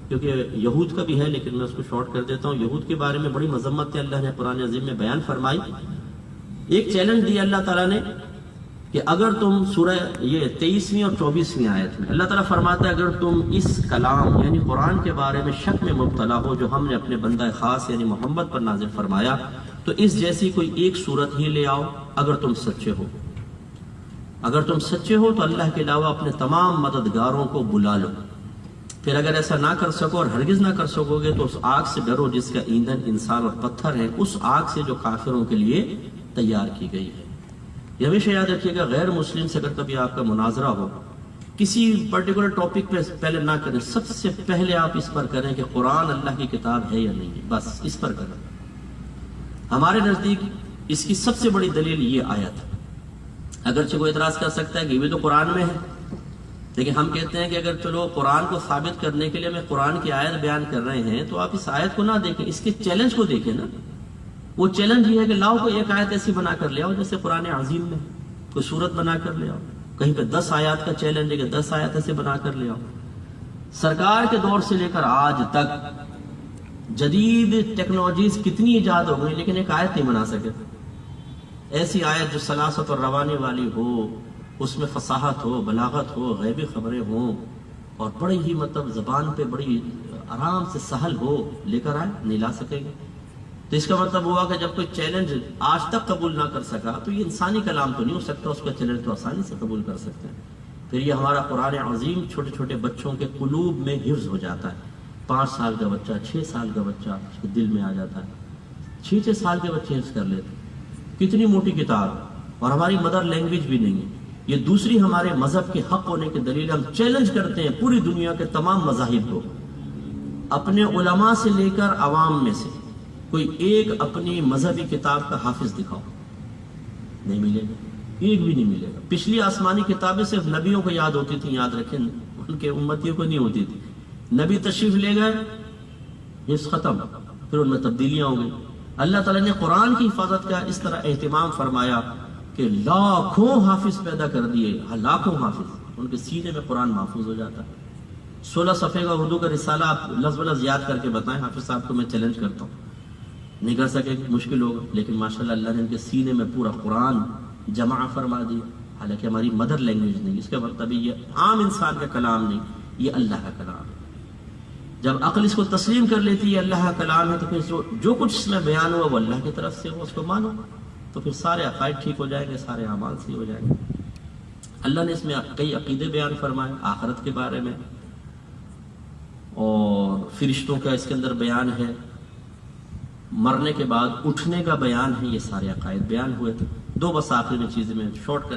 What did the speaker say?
کیونکہ یہود کا بھی ہے لیکن میں اس کو شارٹ کر دیتا ہوں. یہود کے بارے میں بڑی مذمت اللہ نے قرآن عظیم میں بیان فرمائی. ایک چیلنج دیا اللہ تعالیٰ نے کہ اگر تم سورہ یہ 23ویں اور 24ویں آیت میں اللہ تعالیٰ فرماتا ہے اگر تم اس کلام یعنی قرآن کے بارے میں شک میں مبتلا ہو جو ہم نے اپنے بندہ خاص یعنی محمد پر نازل فرمایا تو اس جیسی کوئی ایک صورت ہی لے آؤ اگر تم سچے ہو. اگر تم سچے ہو تو اللہ کے علاوہ اپنے تمام مددگاروں کو بلا لو. پھر اگر ایسا نہ کر سکو اور ہرگز نہ کر سکو گے تو اس آگ سے ڈرو جس کا ایندھن انسان اور پتھر ہے, اس آگ سے جو کافروں کے لیے تیار کی گئی ہے. یہ ہمیشہ یاد رکھیے گا غیر مسلم سے اگر کبھی آپ کا مناظرہ ہو کسی پرٹیکولر ٹاپک پہ پہلے نہ کریں, سب سے پہلے آپ اس پر کریں کہ قرآن اللہ کی کتاب ہے یا نہیں ہے, بس اس پر کریں. ہمارے نزدیک اس کی سب سے بڑی دلیل یہ آیت ہے. اگرچہ کوئی اعتراض کر سکتا ہے کہ یہ بھی تو قرآن میں ہے, لیکن ہم کہتے ہیں کہ اگر چلو قرآن کو ثابت کرنے کے لیے ہمیں قرآن کی آیت بیان کر رہے ہیں تو آپ اس آیت کو نہ دیکھیں, اس کے چیلنج کو دیکھیں نا. وہ چیلنج یہ ہے کہ لاؤ کوئی ایک آیت ایسی بنا کر لے آؤ جیسے قرآن عظیم میں کوئی صورت بنا کر لے آؤ. کہیں پہ 10 آیات کا چیلنج ہے کہ 10 آیات ایسے بنا کر لے آؤ. سرکار کے دور سے لے کر آج تک جدید ٹیکنالوجیز کتنی ایجاد ہو گئی لیکن ایک آیت نہیں بنا سکے. ایسی آیت جو سلاست اور روانی والی ہو, اس میں فصاحت ہو, بلاغت ہو, غیبی خبریں ہوں اور بڑی ہی مطلب زبان پہ بڑی آرام سے سہل ہو, لے کر آئے, نہیں لا سکے گا. تو اس کا مطلب ہوا کہ جب کوئی چیلنج آج تک قبول نہ کر سکا تو یہ انسانی کلام تو نہیں ہو سکتا, اس کا چیلنج تو آسانی سے قبول کر سکتے ہیں. پھر یہ ہمارا قرآن عظیم چھوٹے چھوٹے بچوں کے قلوب میں حفظ ہو جاتا ہے. 5 سال کا بچہ, 6 سال کا بچہ اس کے دل میں آ جاتا ہے. 6 سال کے بچے حفظ کر لیتے. کتنی موٹی کتاب, اور ہماری مدر لینگویج بھی نہیں ہے. یہ دوسری ہمارے مذہب کے حق ہونے کی دلیل. ہم چیلنج کرتے ہیں پوری دنیا کے تمام مذاہب کو, اپنے علماء سے لے کر عوام میں سے کوئی ایک اپنی مذہبی کتاب کا حافظ دکھاؤ, نہیں ملے گا, ایک بھی نہیں ملے گا. پچھلی آسمانی کتابیں صرف نبیوں کو یاد ہوتی تھیں, یاد رکھیں, ان کے امتیوں کو نہیں ہوتی تھی. نبی تشریف لے گئے, حفظ ختم, پھر ان میں تبدیلیاں ہو گئی. اللہ تعالیٰ نے قرآن کی حفاظت کا اس طرح اہتمام فرمایا کہ لاکھوں حافظ پیدا کر دیے, لاکھوں حافظ, ان کے سینے میں قرآن محفوظ ہو جاتا ہے. 16 صفحے کا اردو کا رسالہ آپ لفظ بلفظ یاد کر کے بتائیں. حافظ صاحب کو میں چیلنج کرتا ہوں, نہیں کر سکے مشکل ہوگا, لیکن ماشاءاللہ اللہ نے ان کے سینے میں پورا قرآن جمع فرما دیا. حالانکہ ہماری مدر لینگویج نہیں, اس کا مطلب یہ عام انسان کا کلام نہیں, یہ اللہ کا کلام ہے. جب عقل اس کو تسلیم کر لیتی ہے اللہ کا کلام ہے تو پھر جو کچھ اس میں بیان ہوا وہ اللہ کی طرف سے ہو, اس کو مانو, تو پھر سارے عقائد ٹھیک ہو جائیں گے, سارے اعمال صحیح ہو جائیں گے. اللہ نے اس میں کئی عقیدے بیان فرمائے آخرت کے بارے میں, اور فرشتوں کا اس کے اندر بیان ہے, مرنے کے بعد اٹھنے کا بیان ہے. یہ سارے عقائد بیان ہوئے تھے. 2 بس آخری میں چیزیں میں شارٹ کر کے